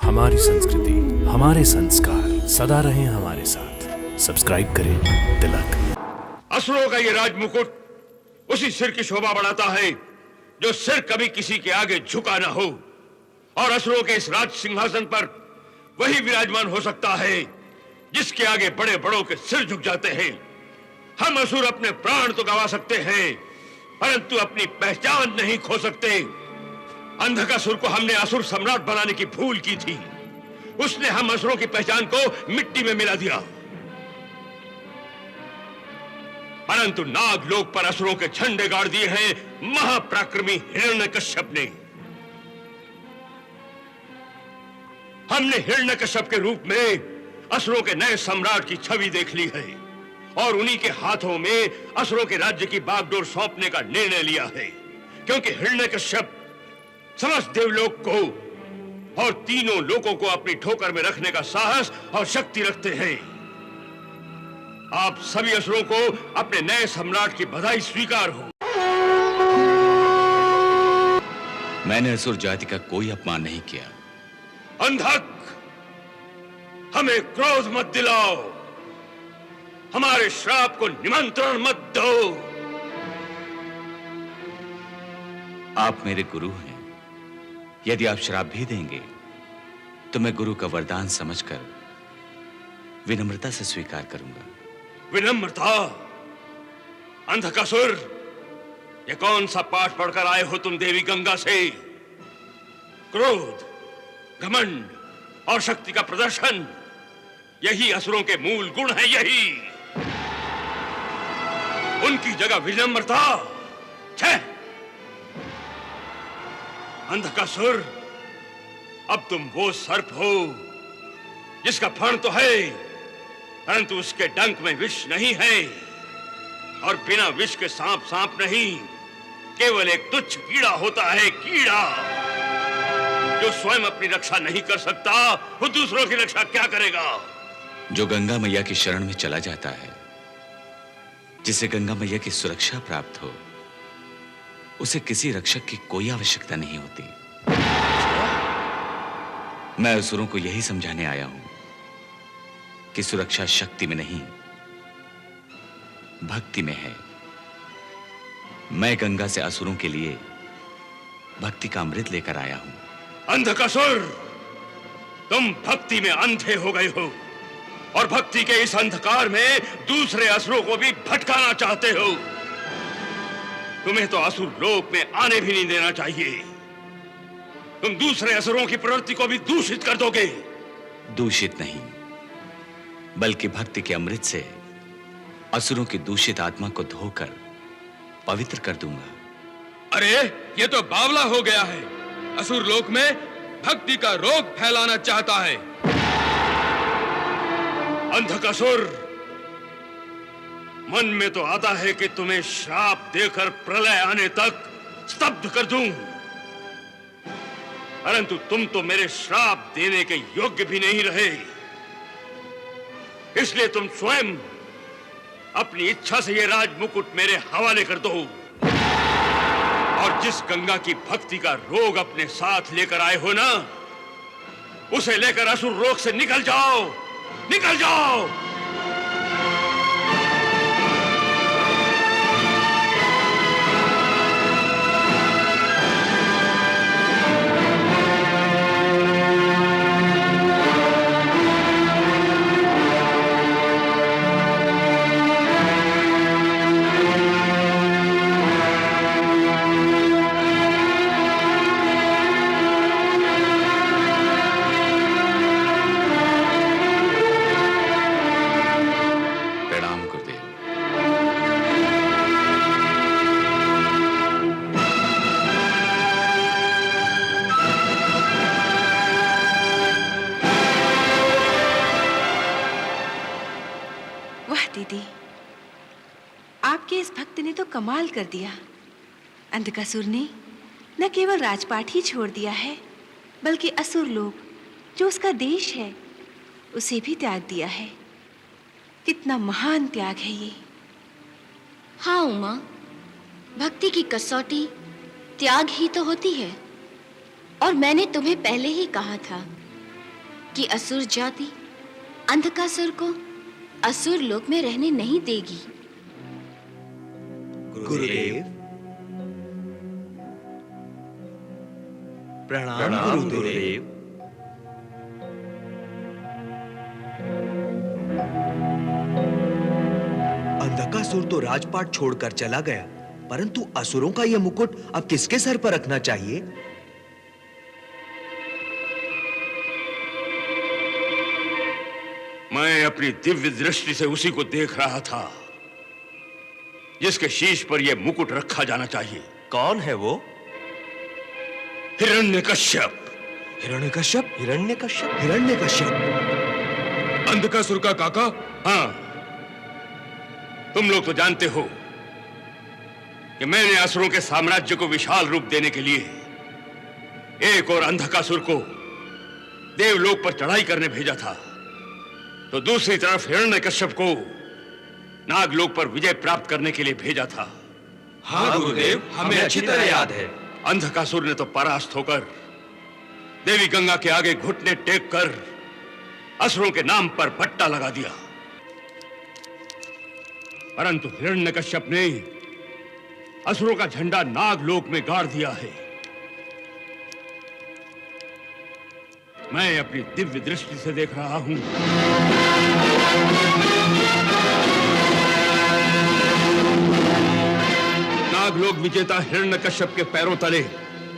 हमारी संस्कृति, हमारे संस्कार सदा रहें हमारे साथ। सब्सक्राइब करें तिलक। असुरों का ये राजमुकुट उसी सिर की शोभा बढ़ाता है जो सिर कभी किसी के आगे झुका ना हो, और असुरों के इस राज सिंहासन पर वही विराजमान हो सकता है जिसके आगे बड़े बड़ों के सिर झुक जाते हैं। हम असुर अपने प्राण तो गंवा सकते हैं, परंतु अपनी पहचान नहीं खो सकते। अंधकासुर को हमने असुर सम्राट बनाने की भूल की थी। उसने हम असुरों की पहचान को मिट्टी में मिला दिया, परंतु नागलोक पर असुरों के झंडे गाड़ दिए हैं महापराक्रमी हिरण्यकश्यप ने। हमने हिरण्यकश्यप के रूप में असुरों के नए सम्राट की छवि देख ली है, और उन्हीं के हाथों में असुरों के राज्य की बागडोर सौंपने का निर्णय लिया है, क्योंकि हिरण्यकश्यप समस्त देवलोक को और तीनों लोकों को अपनी ठोकर में रखने का साहस और शक्ति रखते हैं। आप सभी असुरों को अपने नए सम्राट की बधाई स्वीकार हो। मैंने असुर जाति का कोई अपमान नहीं किया। अंधक, हमें क्रोध मत दिलाओ, हमारे श्राप को निमंत्रण मत दो। आप मेरे गुरु हैं, यदि आप श्राप भी देंगे तो मैं गुरु का वरदान समझकर विनम्रता से स्वीकार करूंगा। विनम्रता? अंधकासुर, ये कौन सा पाठ पढ़कर आए हो तुम देवी गंगा से? क्रोध, घमंड और शक्ति का प्रदर्शन, यही असुरों के मूल गुण है। यही उनकी जगह विनम्रता। छह अंधकासुर, अब तुम वो सर्प हो जिसका फण तो है, परंतु उसके डंक में विष नहीं है, और बिना विष के सांप सांप नहीं, केवल एक तुच्छ कीड़ा होता है। कीड़ा जो स्वयं अपनी रक्षा नहीं कर सकता, वो दूसरों की रक्षा क्या करेगा? जो गंगा मैया की शरण में चला जाता है, जिसे गंगा मैया की सुरक्षा प्राप्त हो, उसे किसी रक्षक की कोई आवश्यकता नहीं होती। मैं असुरों को यही समझाने आया हूं कि सुरक्षा शक्ति में नहीं, भक्ति में है। मैं गंगा से असुरों के लिए भक्ति का अमृत लेकर आया हूं। अंधकासुर, तुम भक्ति में अंधे हो गए हो, और भक्ति के इस अंधकार में दूसरे असुरों को भी भटकाना चाहते हो। तुम्हें तो असुर लोक में आने भी नहीं देना चाहिए। तुम दूसरे असुरों की प्रवृत्ति को भी दूषित कर दोगे। दूषित नहीं, बल्कि भक्ति के अमृत से असुरों की दूषित आत्मा को धोकर पवित्र कर दूंगा। अरे, ये तो बावला हो गया है। असुर लोक में भक्ति का रोग फैलाना चाहता है। अंधकासुर, मन में तो आता है कि तुम्हें श्राप देकर प्रलय आने तक स्तब्ध कर दूं, परंतु तुम तो मेरे श्राप देने के योग्य भी नहीं रहे। इसलिए तुम स्वयं अपनी इच्छा से ये राजमुकुट मेरे हवाले कर दो, और जिस गंगा की भक्ति का रोग अपने साथ लेकर आए हो ना, उसे लेकर असुर लोक से निकल जाओ, निकल जाओ। दीदी, आपके इस भक्त ने तो कमाल कर दिया। अंधकासुर ने न केवल राजपाट ही छोड़ दिया है, बल्कि असुर लोक जो उसका देश है उसे भी त्याग दिया है। कितना महान त्याग है ये। हाँ उमा, भक्ति की कसौटी त्याग ही तो होती है। और मैंने तुम्हें पहले ही कहा था कि असुर जाति अंधकासुर को असुर लोक में रहने नहीं देगी। गुरुदेव प्रणाम गुरुदेव। अंधकासुर तो राजपाट छोड़कर चला गया, परंतु असुरों का यह मुकुट अब किसके सर पर रखना चाहिए? मैं अपनी दिव्य दृष्टि से उसी को देख रहा था जिसके शीश पर यह मुकुट रखा जाना चाहिए। कौन है वो? हिरण्यकश्यप। हिरण्यकश्यप? हिरण्यकश्यप? हिरण्यकश्यप अंधकासुर का काका? हाँ, तुम लोग तो जानते हो कि मैंने असुरों के साम्राज्य को विशाल रूप देने के लिए एक और अंधकासुर को देवलोक पर चढ़ाई करने भेजा था, तो दूसरी तरफ हिरण्यकश्यप को नागलोक पर विजय प्राप्त करने के लिए भेजा था। हाँ गुरुदेव, हमें अच्छी तरह याद है। अंधकासुर ने तो परास्त होकर देवी गंगा के आगे घुटने टेक कर असुरों के नाम पर पट्टा लगा दिया, परंतु हिरण्यकश्यप ने असुरों का झंडा नागलोक में गाड़ दिया है। मैं अपनी दिव्य दृष्टि से देख रहा हूं। नागलोक विजेता हिरण्यकश्यप के पैरों तले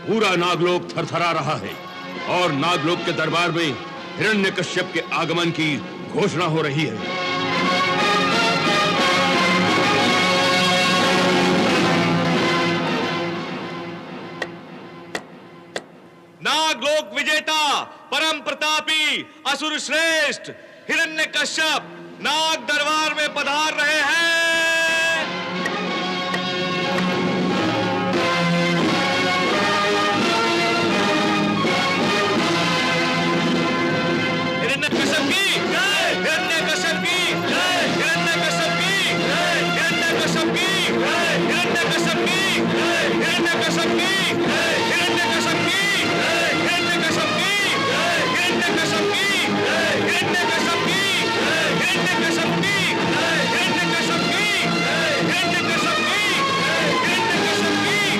पूरा नागलोक थरथरा रहा है और नागलोक के दरबार में हिरण्यकश्यप के आगमन की घोषणा हो रही है। नागलोक विजेता परम प्रतापी असुर श्रेष्ठ हिरण्यकश्यप नाग दरबार में पधार रहे हैं। हिरण्यकश्यप की जय, हिरण्यकश्यप की जय, हिरण्यकश्यप की जय, हिरण्यकश्यप की जय, हिरण्यकश्यप की जय, हिरण्यकश्यप की जय, हिरण्यकश्यप की जय, हिरण्यकश्यप की जय, हिरण्यकश्यप की जय, हिरण्यकश्यप की जय, हिरण्यकश्यप की जय, हिरण्यकश्यप की जय, हिरण्यकश्यप की जय, हिरण्यकश्यप की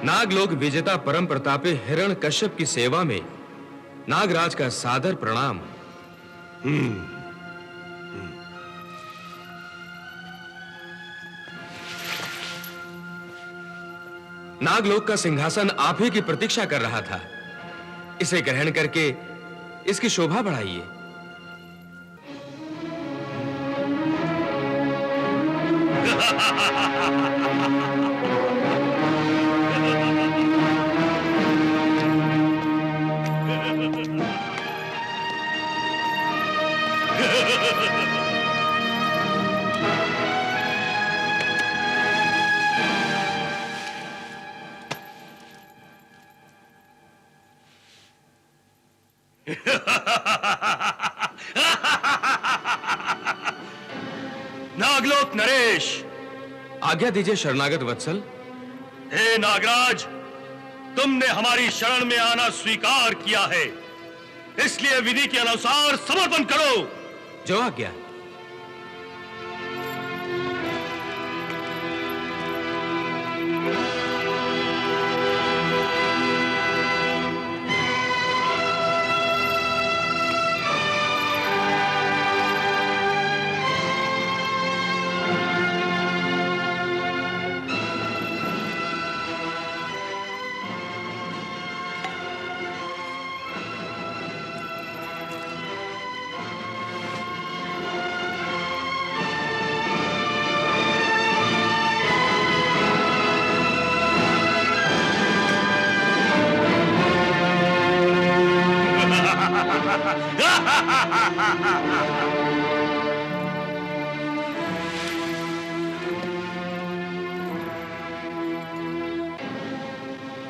नागलोक विजेता परम प्रतापी हिरण्यकश्यप की सेवा में नागराज का सादर प्रणाम। नागलोक का सिंहासन आप ही की प्रतीक्षा कर रहा था, इसे ग्रहण करके इसकी शोभा बढ़ाइए। नागलोक नरेश, आज्ञा दीजिए शरणागत वत्सल। हे नागराज, तुमने हमारी शरण में आना स्वीकार किया है, इसलिए विधि के अनुसार समर्पण करो। जो आज्ञा।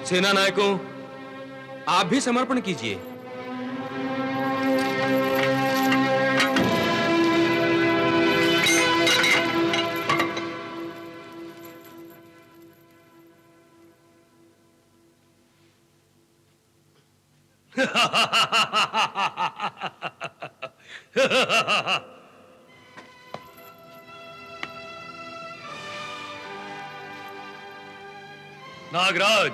सेना नायकों, आप भी समर्पण कीजिए। नागराज,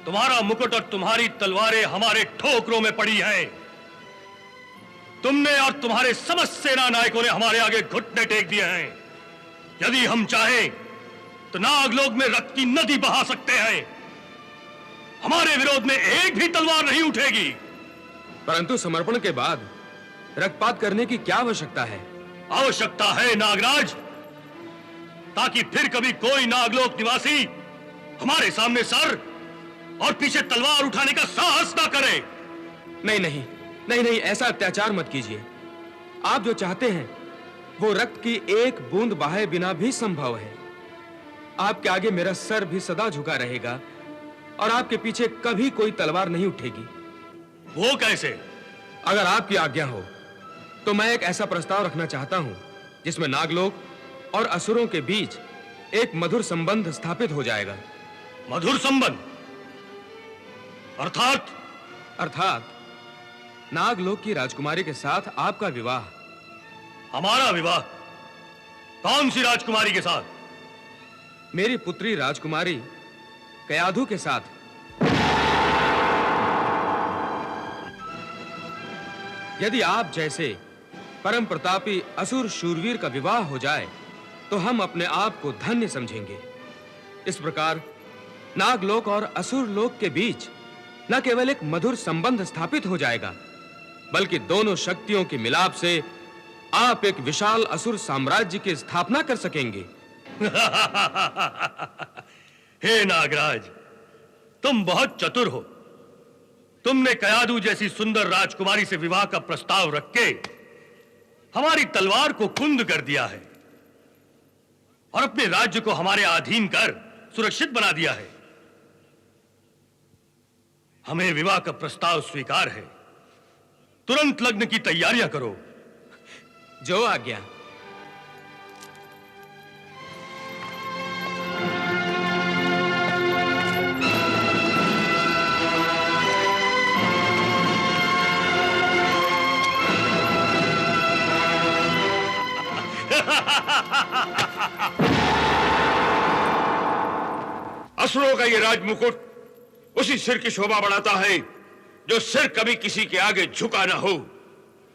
तुम्हारा मुकुट और तुम्हारी तलवारें हमारे ठोकरों में पड़ी हैं। तुमने और तुम्हारे समस्त सेना नायकों ने हमारे आगे घुटने टेक दिए हैं। यदि हम चाहें तो नागलोक में रक्त की नदी बहा सकते हैं। हमारे विरोध में एक भी तलवार नहीं उठेगी। परंतु समर्पण के बाद रक्तपात करने की क्या आवश्यकता है? आवश्यकता है नागराज, ताकि फिर कभी कोई नागलोक निवासी हमारे सामने सर और पीछे तलवार उठाने का साहस ना करे। नहीं नहीं नहीं नहीं, ऐसा अत्याचार मत कीजिए। आप जो चाहते हैं वो रक्त की एक बूंद बहाए बिना भी संभव है। आपके आगे मेरा सर भी सदा झुका रहेगा और आपके पीछे कभी कोई तलवार नहीं उठेगी। वो कैसे? अगर आपकी आज्ञा हो तो मैं एक ऐसा प्रस्ताव रखना चाहता हूं जिसमें नागलोक और असुरों के बीच एक मधुर संबंध स्थापित हो जाएगा। मधुर संबंध? अर्थात? अर्थात नागलोक की राजकुमारी के साथ आपका विवाह। हमारा विवाह? कौन सी राजकुमारी के साथ? मेरी पुत्री राजकुमारी कयाधु के साथ। यदि आप जैसे परम प्रतापी असुर शूरवीर का विवाह हो जाए तो हम अपने आप को धन्य समझेंगे। इस प्रकार नागलोक और असुर लोक के बीच न केवल एक मधुर संबंध स्थापित हो जाएगा, बल्कि दोनों शक्तियों के मिलाप से आप एक विशाल असुर साम्राज्य की स्थापना कर सकेंगे। हे नागराज, तुम बहुत चतुर हो। तुमने कयाधु जैसी सुंदर राजकुमारी से विवाह का प्रस्ताव रख के हमारी तलवार को कुंद कर दिया है और अपने राज्य को हमारे अधीन कर सुरक्षित बना दिया है। हमें विवाह का प्रस्ताव स्वीकार है। तुरंत लग्न की तैयारियां करो। जो आज्ञा। असुरों का ये राज मुकुट उसी सिर की शोभा बढ़ाता है जो सिर कभी किसी के आगे झुका ना हो,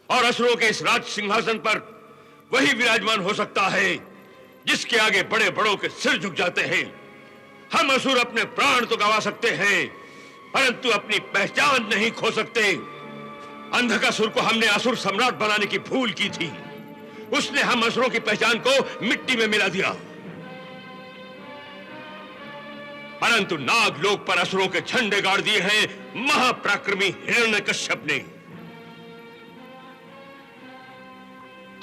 और असुरों के इस राज सिंहासन पर वही विराजमान हो सकता है जिसके आगे बड़े बड़ों के सिर झुक जाते हैं। हम असुर अपने प्राण तो गंवा सकते हैं, परंतु अपनी पहचान नहीं खो सकते। अंधकासुर को हमने असुर सम्राट बनाने की भूल की थी। उसने हम असुरों की पहचान को मिट्टी में मिला दिया। परंतु नागलोक पर असुरों के झंडे गाड़ दिए हैं महापराक्रमी हिरण्यकश्यप ने।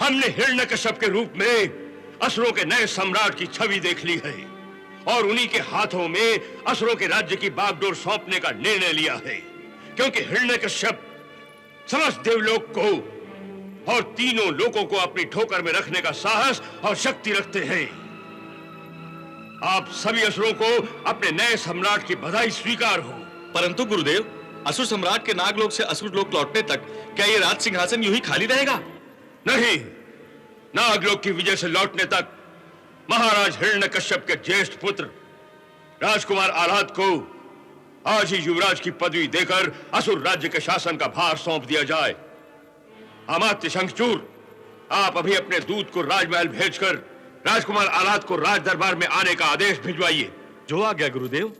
हमने हिरण्यकश्यप के रूप में असुरों के नए सम्राट की छवि देख ली है और उन्हीं के हाथों में असुरों के राज्य की बागडोर सौंपने का निर्णय लिया है, क्योंकि हिरण्यकश्यप समस्त देवलोक को और तीनों लोकों को अपनी ठोकर में रखने का साहस और शक्ति रखते हैं। आप सभी असुरों को अपने नए सम्राट की बधाई स्वीकार हो। परंतु गुरुदेव, असुर सम्राट के नागलोक से असुर लोक लौटने तक क्या ये राज सिंहासन यूं ही खाली रहेगा? नहीं, नागलोक की विजय से लौटने तक महाराज हिरण्यकश्यप के ज्येष्ठ पुत्र राजकुमार आह्लाद को आज ही युवराज की पदवी देकर असुर राज्य के शासन का भार सौंप दिया जाए। अमात्य शंखचूड़, आप अभी अपने दूत को राजमहल भेजकर राजकुमार आह्लाद को राज दरबार में आने का आदेश भिजवाइए। जो आ गया गुरुदेव।